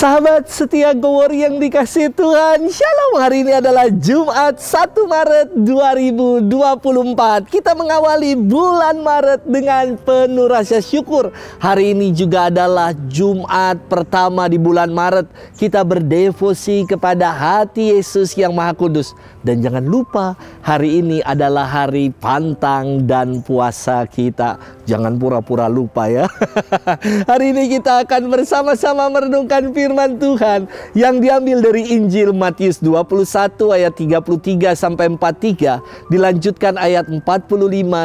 Sahabat setia Go Word yang dikasihi Tuhan, Shalom. Hari ini adalah Jumat 1 Maret 2024. Kita mengawali bulan Maret dengan penuh rasa syukur. Hari ini juga adalah Jumat pertama di bulan Maret. Kita berdevosi kepada hati Yesus yang Maha Kudus. Dan jangan lupa, hari ini adalah hari pantang dan puasa kita. Jangan pura-pura lupa ya. Hari ini kita akan bersama-sama merenungkan firman Tuhan yang diambil dari Injil Matius 21 ayat 33 sampai 43, dilanjutkan ayat 45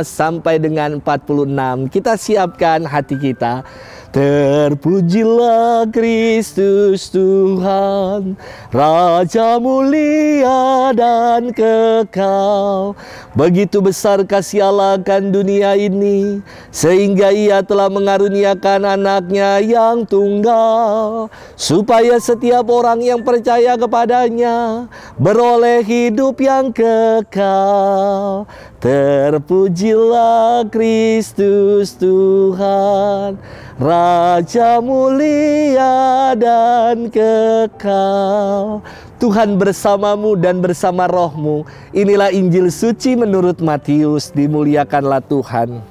sampai dengan 46. Kita siapkan hati kita. Terpujilah Kristus Tuhan, Raja mulia dan kekal. Begitu besar kasih Allah akan dunia ini, sehingga Ia telah mengaruniakan anaknya yang tunggal, supaya setiap orang yang percaya kepadanya beroleh hidup yang kekal. Terpujilah Kristus Tuhan, Raja mulia dan kekal. Tuhan bersamamu dan bersama rohmu. Inilah Injil suci menurut Matius. Dimuliakanlah Tuhan.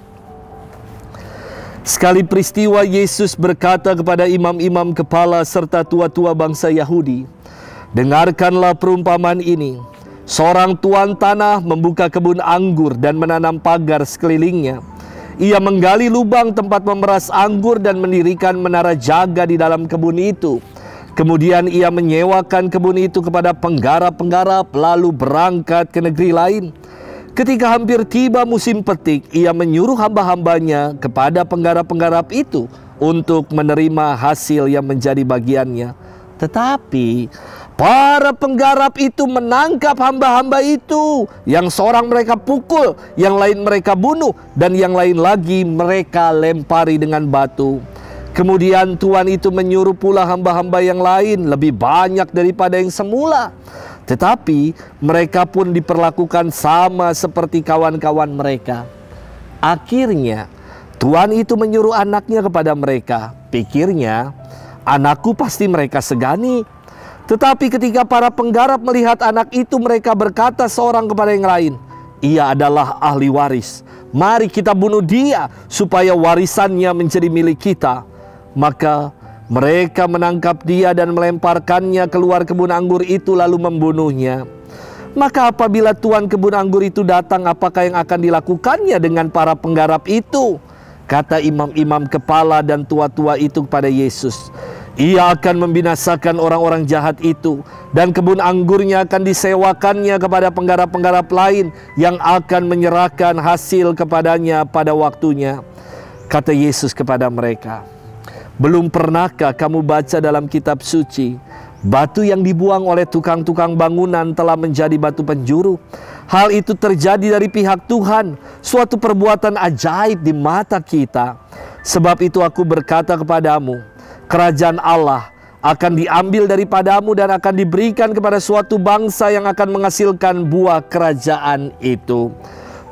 Sekali peristiwa Yesus berkata kepada imam-imam kepala serta tua-tua bangsa Yahudi, "Dengarkanlah perumpamaan ini. Seorang tuan tanah membuka kebun anggur dan menanam pagar sekelilingnya. Ia menggali lubang tempat memeras anggur dan mendirikan menara jaga di dalam kebun itu. Kemudian ia menyewakan kebun itu kepada penggarap-penggarap, lalu berangkat ke negeri lain. Ketika hampir tiba musim petik, ia menyuruh hamba-hambanya kepada penggarap-penggarap itu untuk menerima hasil yang menjadi bagiannya. Tetapi para penggarap itu menangkap hamba-hamba itu, yang seorang mereka pukul, yang lain mereka bunuh, dan yang lain lagi mereka lempari dengan batu. Kemudian tuan itu menyuruh pula hamba-hamba yang lain, lebih banyak daripada yang semula. Tetapi mereka pun diperlakukan sama seperti kawan-kawan mereka. Akhirnya tuan itu menyuruh anaknya kepada mereka. Pikirnya, anakku pasti mereka segani. Tetapi ketika para penggarap melihat anak itu, mereka berkata seorang kepada yang lain, 'Ia adalah ahli waris. Mari kita bunuh dia, supaya warisannya menjadi milik kita.' Maka mereka menangkap dia dan melemparkannya keluar kebun anggur itu, lalu membunuhnya. Maka apabila tuan kebun anggur itu datang, apakah yang akan dilakukannya dengan para penggarap itu?" Kata imam-imam kepala dan tua-tua itu kepada Yesus, "Ia akan membinasakan orang-orang jahat itu, dan kebun anggurnya akan disewakannya kepada penggarap-penggarap lain yang akan menyerahkan hasil kepadanya pada waktunya." Kata Yesus kepada mereka, "Belum pernahkah kamu baca dalam kitab suci, batu yang dibuang oleh tukang-tukang bangunan telah menjadi batu penjuru? Hal itu terjadi dari pihak Tuhan, suatu perbuatan ajaib di mata kita. Sebab itu aku berkata kepadamu, kerajaan Allah akan diambil daripadamu dan akan diberikan kepada suatu bangsa yang akan menghasilkan buah kerajaan itu."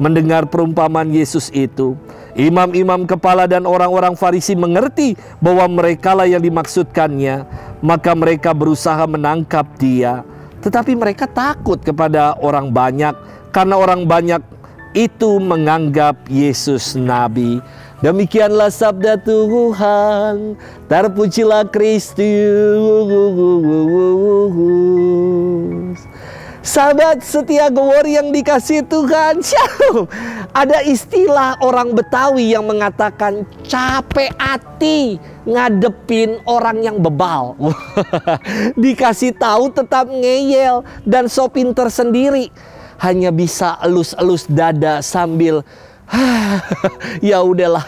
Mendengar perumpamaan Yesus itu, imam-imam kepala dan orang-orang Farisi mengerti bahwa merekalah yang dimaksudkannya. Maka mereka berusaha menangkap dia. Tetapi mereka takut kepada orang banyak, karena orang banyak itu menganggap Yesus nabi. Demikianlah sabda Tuhan. Terpujilah Kristus. Sahabat setia Go Word yang dikasihi Tuhan, Shalom. Ada istilah orang Betawi yang mengatakan capek hati ngadepin orang yang bebal. Dikasih tahu tetap ngeyel dan so pinter sendiri. Hanya bisa elus-elus dada sambil ya udahlah.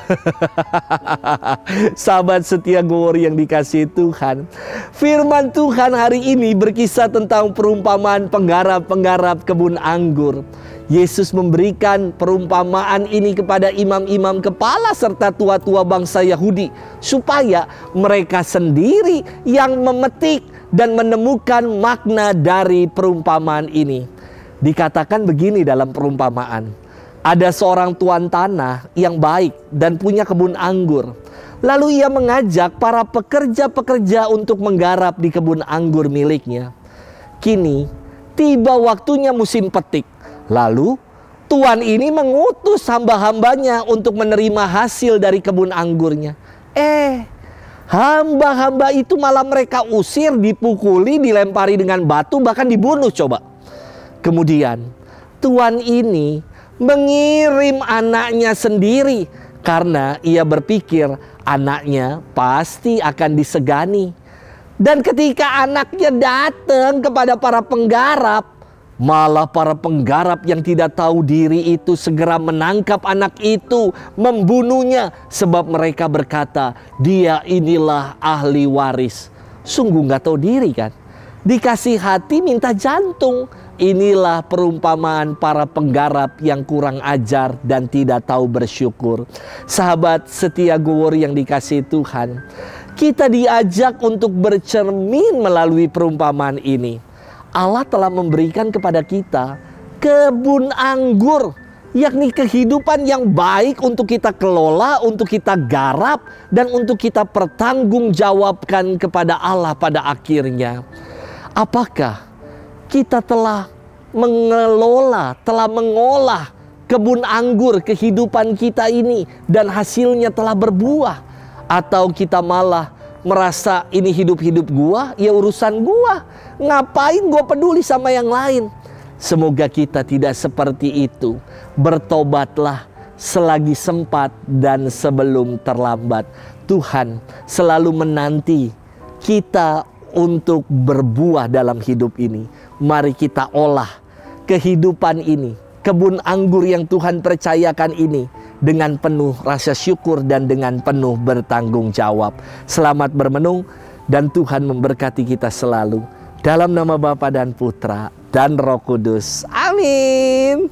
Sahabat setia Go Word yang dikasihi Tuhan, firman Tuhan hari ini berkisah tentang perumpamaan penggarap-penggarap kebun anggur. Yesus memberikan perumpamaan ini kepada imam-imam kepala serta tua-tua bangsa Yahudi, supaya mereka sendiri yang memetik dan menemukan makna dari perumpamaan ini. Dikatakan begini dalam perumpamaan, ada seorang tuan tanah yang baik dan punya kebun anggur. Lalu ia mengajak para pekerja-pekerja untuk menggarap di kebun anggur miliknya. Kini tiba waktunya musim petik. Lalu tuan ini mengutus hamba-hambanya untuk menerima hasil dari kebun anggurnya. Hamba-hamba itu malah mereka usir, dipukuli, dilempari dengan batu, bahkan dibunuh coba. Kemudian tuan ini mengirim anaknya sendiri karena ia berpikir anaknya pasti akan disegani. Dan ketika anaknya datang kepada para penggarap, malah para penggarap yang tidak tahu diri itu segera menangkap anak itu, membunuhnya. Sebab mereka berkata, dia inilah ahli waris. Sungguh gak tahu diri kan? Dikasih hati minta jantung. Inilah perumpamaan para penggarap yang kurang ajar dan tidak tahu bersyukur. Sahabat setia Gowor yang dikasihi Tuhan, kita diajak untuk bercermin melalui perumpamaan ini. Allah telah memberikan kepada kita kebun anggur, yakni kehidupan yang baik untuk kita kelola, untuk kita garap, dan untuk kita pertanggungjawabkan kepada Allah pada akhirnya. Apakah kita telah mengelola, telah mengolah kebun anggur kehidupan kita ini dan hasilnya telah berbuah? Atau kita malah merasa ini hidup-hidup gua, ya urusan gua, ngapain gua peduli sama yang lain? Semoga kita tidak seperti itu. Bertobatlah selagi sempat dan sebelum terlambat. Tuhan selalu menanti kita untuk berbuah dalam hidup ini. Mari kita olah kehidupan ini, kebun anggur yang Tuhan percayakan ini, dengan penuh rasa syukur dan dengan penuh bertanggung jawab. Selamat bermenung dan Tuhan memberkati kita selalu. Dalam nama Bapa dan Putra dan Roh Kudus. Amin.